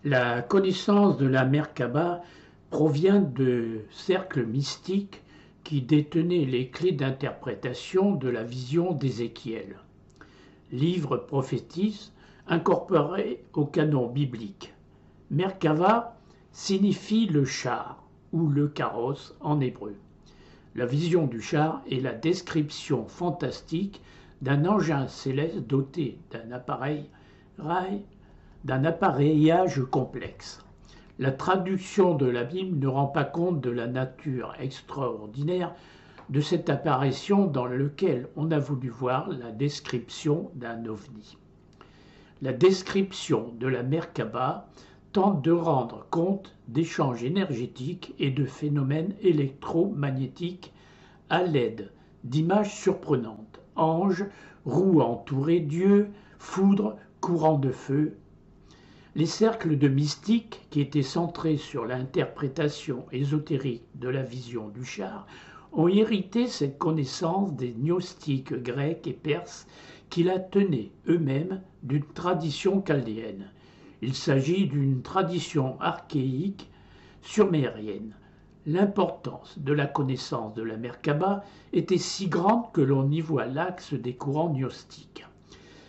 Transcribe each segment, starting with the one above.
La connaissance de la Merkaba provient de cercles mystiques qui détenaient les clés d'interprétation de la vision d'Ézéchiel, livre prophétique incorporé au canon biblique. Merkava signifie le char ou le carrosse en hébreu. La vision du char est la description fantastique d'un engin céleste doté d'un appareillage complexe. La traduction de la Bible ne rend pas compte de la nature extraordinaire de cette apparition dans laquelle on a voulu voir la description d'un ovni. La description de la Merkaba tente de rendre compte d'échanges énergétiques et de phénomènes électromagnétiques à l'aide d'images surprenantes: anges, roues entourées d'yeux, foudre, courant de feu. Les cercles de mystiques, qui étaient centrés sur l'interprétation ésotérique de la vision du char, ont hérité cette connaissance des gnostiques grecs et perses qui la tenaient eux-mêmes d'une tradition chaldéenne. Il s'agit d'une tradition archaïque sumérienne. L'importance de la connaissance de la Merkaba était si grande que l'on y voit l'axe des courants gnostiques.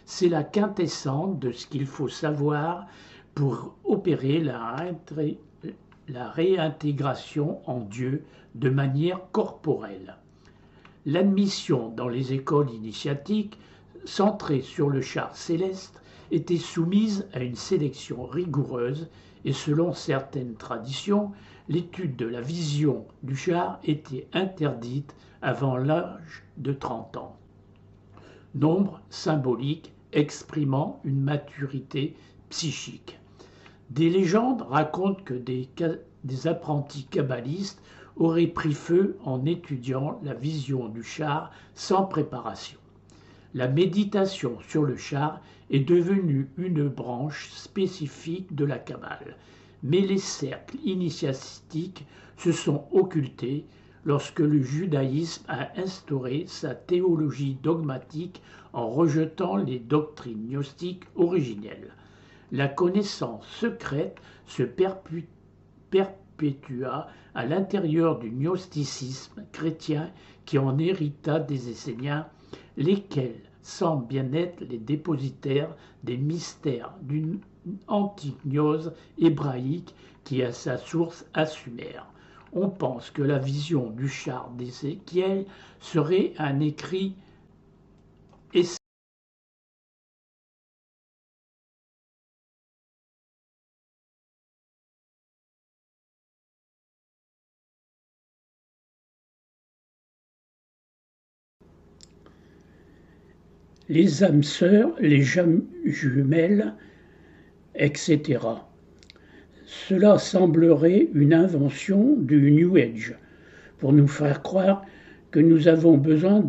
C'est la quintessence de ce qu'il faut savoir pour opérer la réintégration en Dieu de manière corporelle. L'admission dans les écoles initiatiques, centrée sur le char céleste, était soumise à une sélection rigoureuse et selon certaines traditions, l'étude de la vision du char était interdite avant l'âge de 30 ans. Nombre symbolique exprimant une maturité psychique. Des légendes racontent que des apprentis kabbalistes auraient pris feu en étudiant la vision du char sans préparation. La méditation sur le char est devenue une branche spécifique de la Kabbale, mais les cercles initiatiques se sont occultés lorsque le judaïsme a instauré sa théologie dogmatique en rejetant les doctrines gnostiques originelles. La connaissance secrète se perpétua à l'intérieur du gnosticisme chrétien qui en hérita des Esséniens, lesquels semblent bien être les dépositaires des mystères d'une antique gnose hébraïque qui a sa source à Sumer. On pense que la vision du char d'Ézéchiel serait un écrit les âmes sœurs, les jumelles, etc. Cela semblerait une invention du New Age pour nous faire croire que nous avons besoin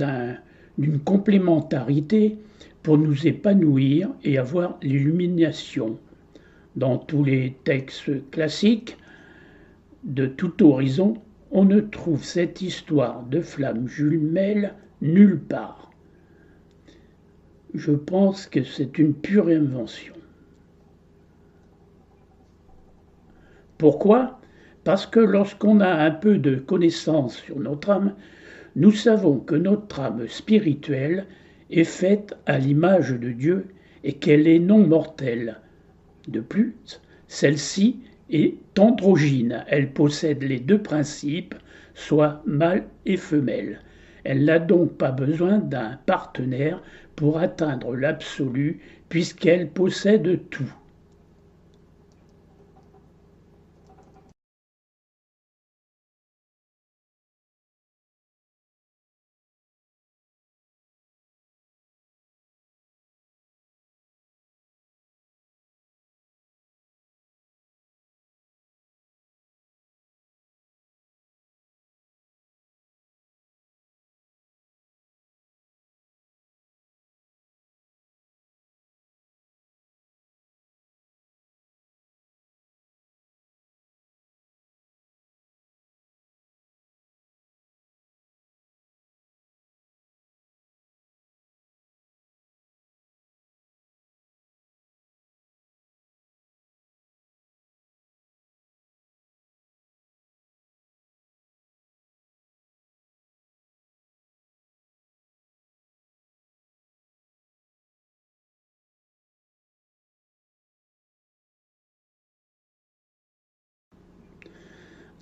d'une complémentarité pour nous épanouir et avoir l'illumination. Dans tous les textes classiques de tout horizon, on ne trouve cette histoire de flammes jumelles nulle part. Je pense que c'est une pure invention. Pourquoi ? Parce que lorsqu'on a un peu de connaissance sur notre âme, nous savons que notre âme spirituelle est faite à l'image de Dieu et qu'elle est non mortelle. De plus, celle-ci est androgyne, elle possède les deux principes, soit mâle et femelle. Elle n'a donc pas besoin d'un partenaire pour atteindre l'absolu puisqu'elle possède tout.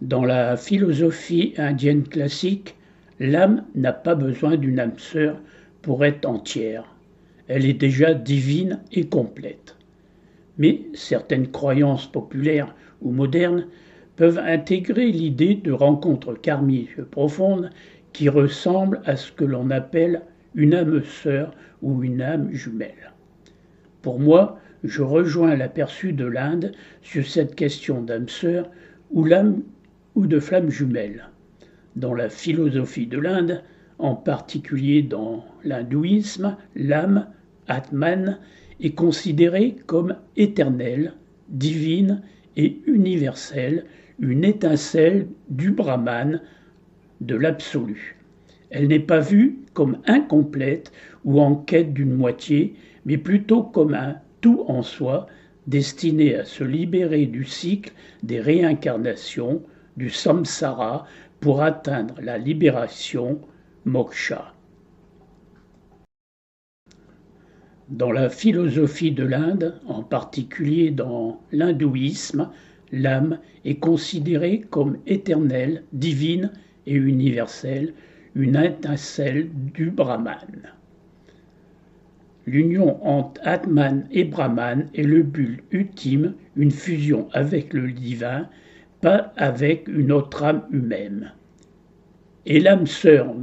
Dans la philosophie indienne classique, l'âme n'a pas besoin d'une âme sœur pour être entière. Elle est déjà divine et complète. Mais certaines croyances populaires ou modernes peuvent intégrer l'idée de rencontres karmiques profondes qui ressemblent à ce que l'on appelle une âme sœur ou une âme jumelle. Pour moi, je rejoins l'aperçu de l'Inde sur cette question d'âme sœur ou de flamme jumelle. Dans la philosophie de l'Inde, en particulier dans l'hindouisme, l'âme, Atman, est considérée comme éternelle, divine et universelle, une étincelle du Brahman, de l'absolu. Elle n'est pas vue comme incomplète ou en quête d'une moitié, mais plutôt comme un tout en soi, destiné à se libérer du cycle des réincarnations, du samsara, pour atteindre la libération, moksha. Dans la philosophie de l'Inde, en particulier dans l'hindouisme, l'âme est considérée comme éternelle, divine et universelle, une étincelle du Brahman. L'union entre Atman et Brahman est le but ultime, une fusion avec le divin, pas avec une autre âme humaine. Et l'âme sœur,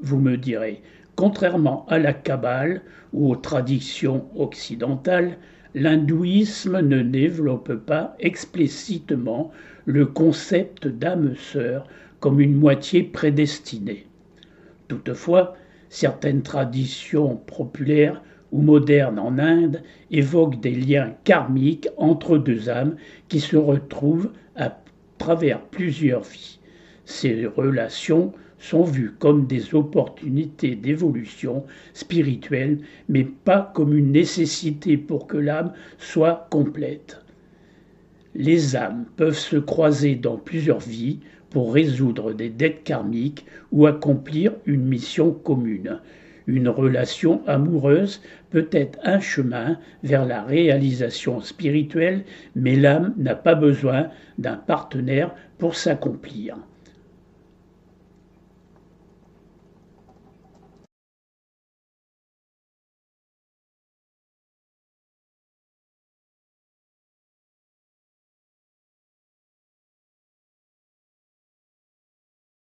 vous me direz, contrairement à la Kabbale ou aux traditions occidentales, l'hindouisme ne développe pas explicitement le concept d'âme sœur comme une moitié prédestinée. Toutefois, certaines traditions populaires ou modernes en Inde évoquent des liens karmiques entre deux âmes qui se retrouvent à travers plusieurs vies. Ces relations sont vues comme des opportunités d'évolution spirituelle, mais pas comme une nécessité pour que l'âme soit complète. Les âmes peuvent se croiser dans plusieurs vies pour résoudre des dettes karmiques ou accomplir une mission commune. Une relation amoureuse peut être un chemin vers la réalisation spirituelle, mais l'âme n'a pas besoin d'un partenaire pour s'accomplir.